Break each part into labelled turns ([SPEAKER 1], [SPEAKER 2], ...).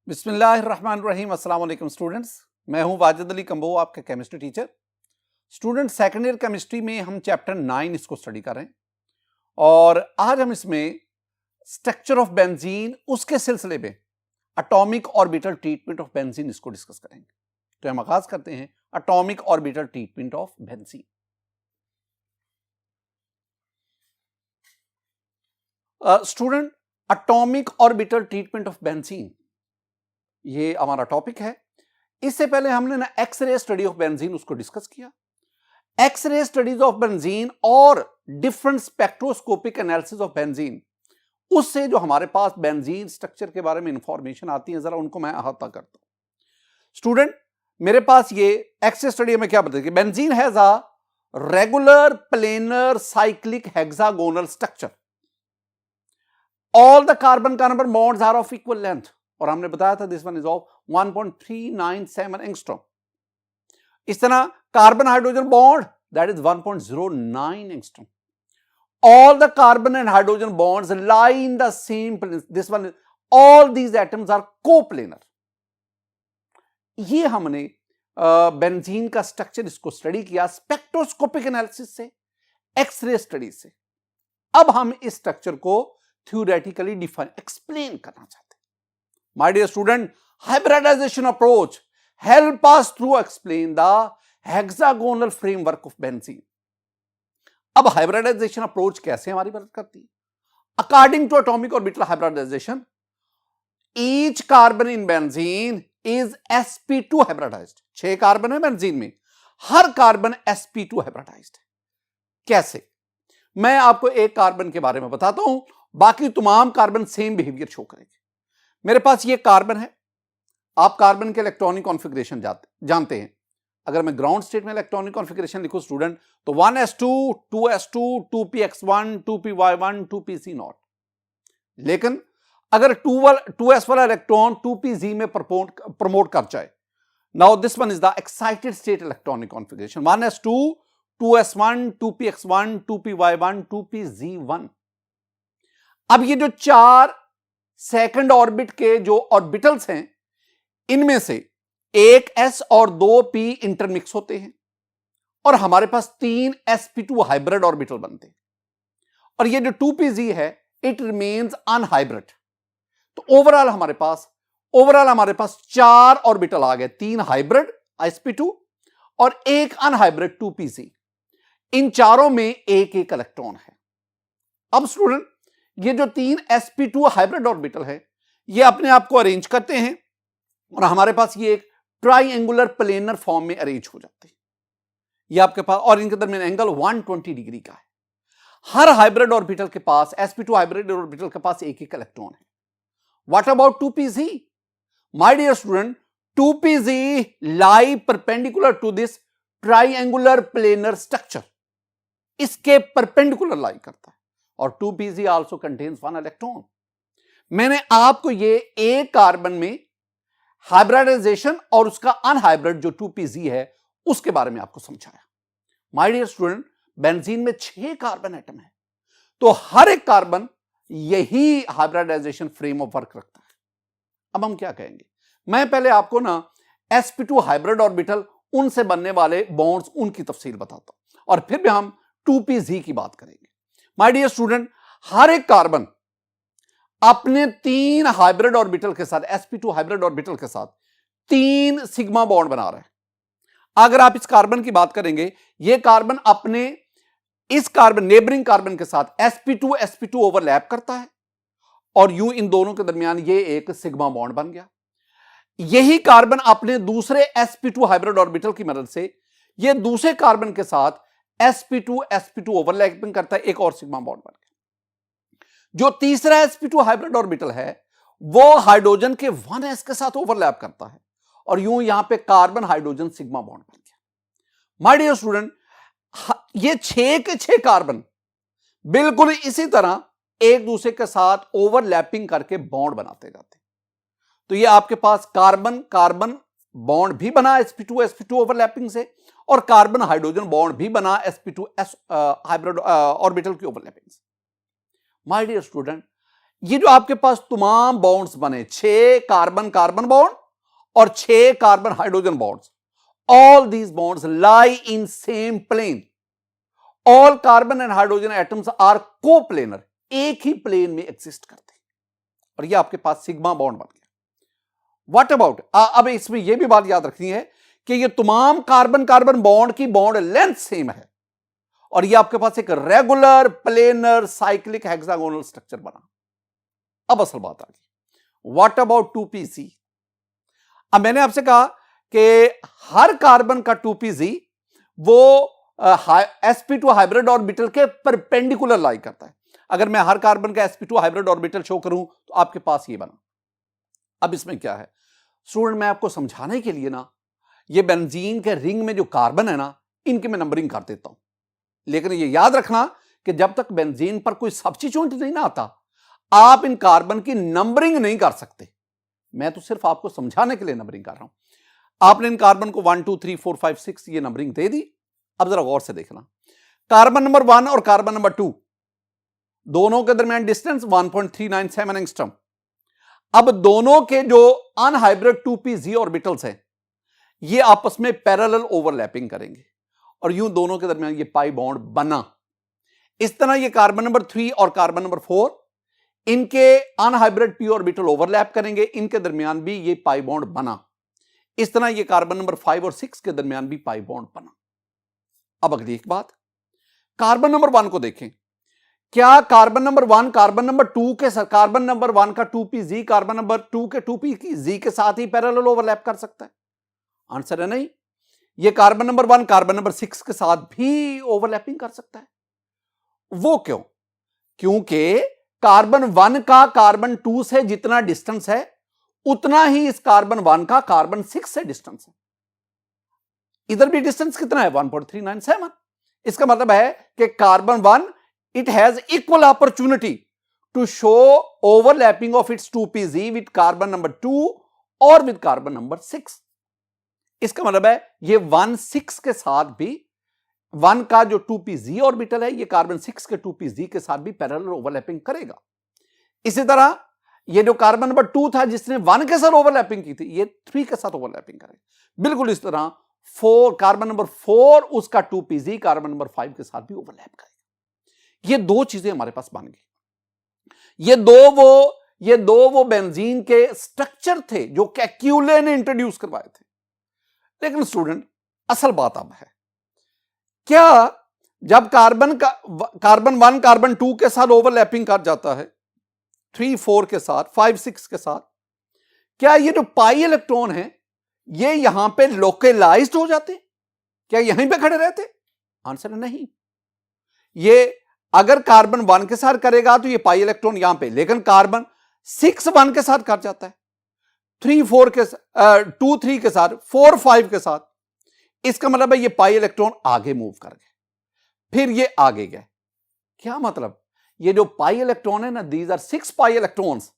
[SPEAKER 1] बिस्मिल्लाहिर्रहमानिर्रहीम। अस्सलाम वालेकुम स्टूडेंट्स, मैं हूं वाजिद अली कंबो, आपका chemistry teacher. Student, second year chemistry में हम चैप्टर 9 इसको स्टडी कर रहे हैं और आज हम इसमें स्ट्रक्चर ऑफ बेंजीन, उसके सिलसिले में atomic orbital treatment of benzene इसको डिस्कस करेंगे। तो हम आगाज करते हैं atomic orbital treatment of benzene. Student, atomic orbital treatment of benzene ये हमारा टॉपिक है। इससे पहले हमने ना एक्सरे स्टडी ऑफ बेंजीन उसको डिस्कस किया। एक्सरे स्टडीज ऑफ बेंजीन और different spectroscopic analysis of benzene, उससे जो हमारे पास बेंजीन स्ट्रक्चर के बारे में इंफॉर्मेशन आती है, जरा उनको मैं अहाता करता हूं। स्टूडेंट, मेरे पास ये एक्सरे स्टडी में क्या बताती है? Benzene has a regular planar cyclic hexagonal structure. All the carbon carbon bonds are of equal length, और हमने बताया था this one is of 1.397 angstrom. इस तरह carbon hydrogen bond that is 1.09 angstrom. All the carbon and hydrogen bonds lie in the same plane. This one is, all these atoms are coplanar. ये हमने benzene का structure इसको study किया spectroscopic analysis से, x ray study से। अब हम इस स्ट्रक्चर को थ्योरेटिकली डिफाइन एक्सप्लेन करना चाहते हैं। My dear student, hybridization approach help us to explain the hexagonal framework of benzene. अब hybridization approach कैसे हमारी मदद करती है? According to atomic orbital hybridization, each carbon in benzene is sp2 hybridized. 6 carbon है बेंजीन में, हर कार्बन sp2 hybridized है। कैसे? मैं आपको एक कार्बन के बारे में बताता हूं, बाकी तमाम कार्बन सेम बिहेवियर शो करेंगे। मेरे पास ये कार्बन है। आप कार्बन के इलेक्ट्रॉनिक कॉन्फ़िगरेशन जानते हैं। अगर मैं ग्राउंड स्टेट में इलेक्ट्रॉनिक कॉन्फ़िगरेशन लिखूं स्टूडेंट, तो 1s2 2s2 2px1 2py1 2pc0। लेकिन अगर 2s वाला इलेक्ट्रॉन 2pz में प्रमोट कर जाए, now this one is the excited state electronic configuration 1s2 2s1 2px1 2py1 2pz1। अब ये जो 4 सेकंड ऑर्बिट के जो ऑर्बिटल्स हैं, इनमें से एक s और 2p इंटरमिक्स होते हैं और हमारे पास 3 sp2 हाइब्रिड ऑर्बिटल बनते हैं, और ये जो 2pz है इट रिमेन्स अनहाइब्रिड। तो ओवरऑल हमारे पास 4 ऑर्बिटल आ गए, 3 हाइब्रिड sp2 और एक अनहाइब्रिड 2pz। इन चारों में एक एक इलेक्ट्रॉन है। अब स्टूडेंट, ये जो 3 sp2 हाइब्रिड ऑर्बिटल है, ये अपने आप को अरेंज करते हैं और हमारे पास ये एक ट्राइएंगुलर प्लेनर फॉर्म में अरेंज हो जाते हैं। ये आपके पास, और इनके दरमियान एंगल 120 डिग्री का है। हर हाइब्रिड ऑर्बिटल के पास, sp2 हाइब्रिड ऑर्बिटल के पास एक एक इलेक्ट्रॉन है। What about 2pz? My dear student, 2pz lie perpendicular to this triangular planar structure. इसके परपेंडिकुलर लाई करता है, और 2pz also contains 1 इलेक्ट्रॉन। मैंने आपको ये एक कार्बन में हाइब्रिडाइजेशन और उसका अनहाइब्रिड जो 2pz है उसके बारे में आपको समझाया। माय डियर स्टूडेंट, बेंजीन में 6 कार्बन एटम है, तो हर एक कार्बन यही हाइब्रिडाइजेशन फ्रेम ऑफ वर्क रखता है। अब हम क्या कहेंगे, मैं पहले आपको ना sp2 हाइब्रिड ऑर्बिटल, उनसे बनने वाले बॉन्ड्स, उनकी तफसील बताता हूं, और फिर भी हम 2pz की बात करेंगे। माय डियर स्टूडेंट, हर एक कार्बन अपने 3 हाइब्रिड ऑर्बिटल के साथ, sp2 हाइब्रिड ऑर्बिटल के साथ 3 सिग्मा बॉन्ड बना रहे हैं। अगर आप इस कार्बन की बात करेंगे, ये कार्बन अपने इस कार्बन नेबरिंग कार्बन के साथ sp2 ओवरलैप करता है, और यूं इन दोनों के दरमियान ये एक सिग्मा बॉन्ड बन गया। यही कार्बन अपने दूसरे sp2 हाइब्रिड ऑर्बिटल की मदद से ये दूसरे कार्बन के साथ sp2 ओवरलैपिंग करता है, एक और सिग्मा बॉन्ड बन गया। जो तीसरा sp2 हाइब्रिड ऑर्बिटल है वो हाइड्रोजन के 1s के साथ ओवरलैप करता है, और यूं यहां पे कार्बन हाइड्रोजन सिग्मा बॉन्ड बन गया। माय डियर स्टूडेंट, ये 6 के 6 कार्बन बिल्कुल इसी तरह एक दूसरे के साथ ओवरलैपिंग करके बॉन्ड बनाते जाते हैं। तो ये आपके पास कार्बन कार्बन बॉन्ड भी बना sp2 ओवरलैपिंग से, और कार्बन हाइड्रोजन बॉन्ड भी बना sp2 हाइब्रिड ऑर्बिटल की ओवरलैपिंग से। माय डियर स्टूडेंट, ये जो आपके पास तमाम बॉन्ड्स बने, 6 कार्बन कार्बन बॉन्ड और 6 carbon hydrogen bonds, all these bonds lie in same plane. All carbon and hydrogen atoms are coplanar, एक ही प्लेन में एग्जिस्ट करते हैं, और ये आपके पास सिग्मा बॉन्ड बन गया। व्हाट अबाउट, अब इसमें यह भी बात याद रखनी है कि ये तमाम कार्बन कार्बन बॉन्ड की बॉन्ड लेंथ सेम है, और ये आपके पास एक regular planar cyclic hexagonal structure बना। अब असल बात आ गई, व्हाट अबाउट 2pz। अब मैंने आपसे कहा कि हर कार्बन का 2pz वो sp2 हाइब्रिड ऑर्बिटल के परपेंडिकुलर लाई करता है। अगर मैं हर कार्बन का sp2 हाइब्रिड ऑर्बिटल शो करूं तो आपके पास ये बना। अब इसमें क्या है स्टूडेंट, मैं आपको समझाने के लिए ना ये बेंजीन के रिंग में जो कार्बन है ना, इनकी मैं नंबरिंग कर देता हूं, लेकिन ये याद रखना कि जब तक बेंजीन पर कोई सब्स्टिट्यूएंट नहीं ना आता, आप इन कार्बन की नंबरिंग नहीं कर सकते। मैं तो सिर्फ आपको समझाने के लिए नंबरिंग कर रहा हूं। आपने इन कार्बन को 1 2 3 4 5 6 ये नंबरिंग दे दी। अब जरा गौर से देखना, कार्बन नंबर 1 और कार्बन नंबर 2 दोनों के दरमियान डिस्टेंस 1.397 एंगस्ट्रॉम। अब दोनों के जो अनहाइब्रिड 2pz ऑर्बिटल्स हैं, ये आपस में पैरेलल ओवरलैपिंग करेंगे, और यूं दोनों के दरमियान ये पाई बॉन्ड बना। इस तरह ये कार्बन नंबर 3 और कार्बन नंबर 4 इनके अनहाइब्रिड p ऑर्बिटल ओवरलैप करेंगे, इनके दरमियान भी ये पाई बॉन्ड बना। इस तरह ये कार्बन नंबर 5 और 6 के दरमियान भी पाई बॉन्ड बना। अब अगली एक बात, कार्बन नंबर 1 को देखें, क्या कार्बन नंबर 1 कार्बन नंबर 2 के साथ, कार्बन नंबर 1 का 2pz कार्बन नंबर 2 के 2pz के साथ ही पैरेलल ओवरलैप कर सकता है? आंसर है नहीं। ये कार्बन नंबर 1 कार्बन नंबर 6 के साथ भी ओवरलैपिंग कर सकता है। वो क्यों? क्योंकि कार्बन 1 का कार्बन 2 से जितना डिस्टेंस है, उतना ही इस कार्बन 1 का कार्बन 6 से डिस्टेंस है। इधर भी डिस्टेंस कितना है? 1.397। इसका मतलब है कि carbon 1 it has equal opportunity to show overlapping of its 2pz with carbon number 2 or with carbon number 6। इसका मतलब है ये 1 6 के साथ भी, 1 का जो 2pz ऑर्बिटल है ये कार्बन 6 के 2pz के साथ भी पैरेलल ओवरलैपिंग करेगा। इसी तरह ये जो कार्बन नंबर 2 था जिसने 1 के साथ ओवरलैपिंग की थी, ये 3 के साथ ओवरलैपिंग करेगा। बिल्कुल इस तरह 4 कार्बन नंबर 4 उसका 2pz कार्बन नंबर 5 के साथ भी ओवरलैप करेगा। ये दो चीजें हमारे पास बन गई। ये दो वो बेंजीन के स्ट्रक्चर थे जो कैक्यूले ने इंट्रोड्यूस करवाए थे। लेकिन स्टूडेंट असल बात अब है, क्या जब कार्बन 1 कार्बन 2 के साथ ओवरलैपिंग कर जाता है, 3 4 के साथ, 5 6 के साथ, क्या ये जो पाई इलेक्ट्रॉन है ये यहां पे लोकलाइज्ड हो जाते? क्या यहीं पे खड़े रहते? आंसर नहीं। ये अगर कार्बन 1 के साथ करेगा तो ये पाई इलेक्ट्रॉन यहां पे, लेकिन कार्बन 6 1 के साथ कर जाता है, 3 4 के 2 3 के साथ, 4 5 के साथ। इसका मतलब है ये पाई इलेक्ट्रॉन आगे मूव कर गए, फिर ये आगे गए। क्या मतलब? ये जो पाई इलेक्ट्रॉन है ना, दीज आर 6 पाई इलेक्ट्रॉन्स।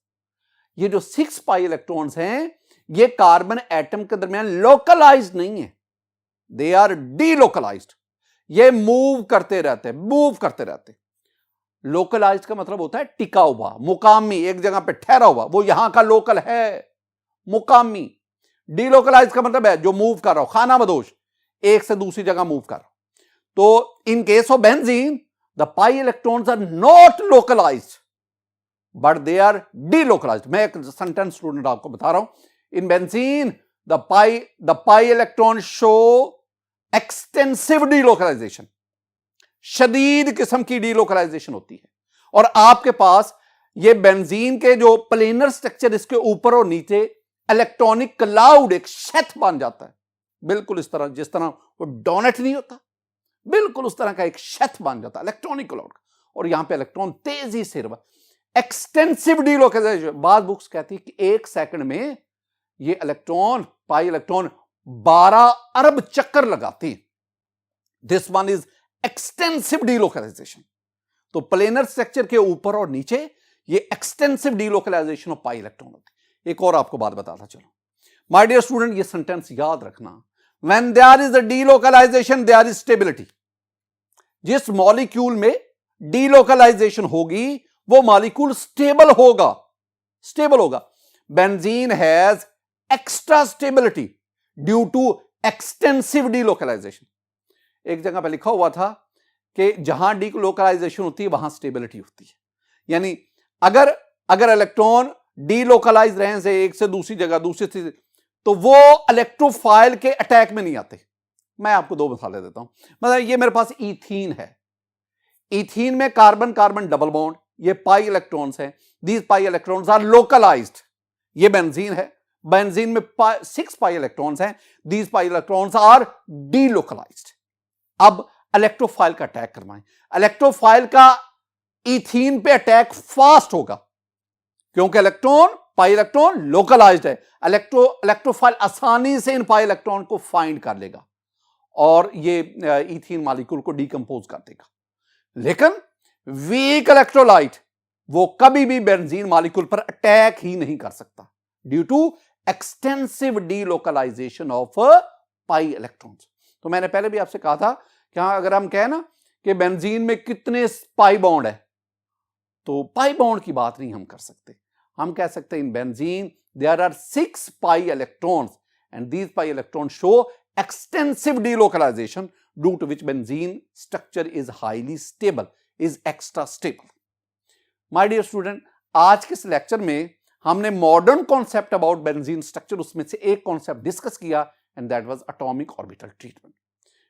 [SPEAKER 1] ये जो 6 पाई इलेक्ट्रॉन्स हैं ये कार्बन एटम के दरमियान लोकलाइज्ड नहीं है, दे आर डीलोकलाइज्ड। ये मूव करते रहते। लोकलाइज्ड का मतलब होता है टिका हुआ, मुकामी, एक जगह पे ठहरा हुआ, वो यहां का लोकल है, मुकामी। डीलोकलाइज्ड का मतलब है जो मूव कर रहा हो, खाना बदोश, एक से दूसरी जगह मूव कर रहा हो। तो in case of benzene the pi electrons are not localized but they are delocalized. मैं एक सेंटेंस स्टूडेंट आपको बता रहा हूं, in benzene the pi electron show extensive delocalization, शदीद किस्म की डीलोकलाइजेशन होती है। और आपके पास ये बेंजीन के जो प्लेनर स्ट्रक्चर, इसके ऊपर और नीचे इलेक्ट्रॉनिक क्लाउड, एक शेथ बन जाता है, बिल्कुल इस तरह, जिस तरह वो डोनट नहीं होता, बिल्कुल उस तरह का एक शेथ बन जाता है इलेक्ट्रॉनिक क्लाउड। और यहां पे इलेक्ट्रॉन तेजी से, एक्सटेंसिव डीलोकलाइजेशन। बाद बुक्स कहती है कि 1 सेकंड में ये इलेक्ट्रॉन, पाई इलेक्ट्रॉन 12 अरब चक्कर लगाते हैं। This one is extensive delocalization. तो प्लेनर स्ट्रक्चर के ऊपर और नीचे ये extensive delocalization of pi electron होती है। एक और आपको बात बताता चलो माय डियर स्टूडेंट, ये सेंटेंस याद रखना, when there is a delocalization there is stability. जिस मॉलिक्यूल में डीलोकलाइजेशन होगी वो मॉलिक्यूल स्टेबल होगा। Benzene has extra stability due to extensive delocalization. एक जगह पे लिखा हुआ था कि जहां डीलोकलाइजेशन होती है वहां स्टेबिलिटी होती है, यानी अगर इलेक्ट्रॉन डीलोकलाइज रहे से एक से दूसरी जगह, दूसरी से, तो वो इलेक्ट्रोफाइल के अटैक में नहीं आते। मैं आपको दो मिसालें देता हूं। मतलब ये मेरे पास ईथीन है, ईथीन में कार्बन कार्बन डबल बॉन्ड, ये पाई इलेक्ट्रॉन्स हैं, these pi electrons are localized. ये बेंजीन है, बेंजीन में 6 पाई इलेक्ट्रॉन्स हैं, these pi electrons are delocalized. अब इलेक्ट्रोफाइल का अटैक करवाएं, इलेक्ट्रोफाइल का ईथीन पे अटैक फास्ट होगा क्योंकि पाई इलेक्ट्रॉन लोकलाइज्ड है। इलेक्ट्रोफाइल आसानी से इन पाई इलेक्ट्रॉन को फाइंड कर लेगा और ये ईथीन मॉलिक्यूल को डीकंपोज कर देगा। लेकिन वीक इलेक्ट्रोलाइट वो कभी भी बेंजीन मॉलिक्यूल पर अटैक ही नहीं कर सकता due to extensive delocalization of pi electrons. तो मैंने पहले भी आपसे कहा था कि अगर हम कहें ना कि बेंजीन में कितने पाई बॉन्ड है, तो पाई बॉन्ड की बात नहीं हम कर सकते। हम कह सकते हैं in benzene there are 6 pi electrons and these pi electron show extensive delocalization due to which benzene structure is highly stable, is extra stable. My dear student, आज के इस लेक्चर में हमने modern concept about benzene structure, उसमें से एक concept discuss किया and that was atomic orbital treatment.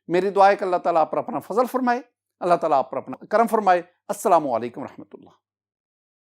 [SPEAKER 1] मेरी दुआ है कि अल्लाह ताला आप पर अपना फजल फरमाए, अल्लाह ताला आप पर अपना करम फरमाए। अस्सलामु अलैकुम रहमतुल्लाह।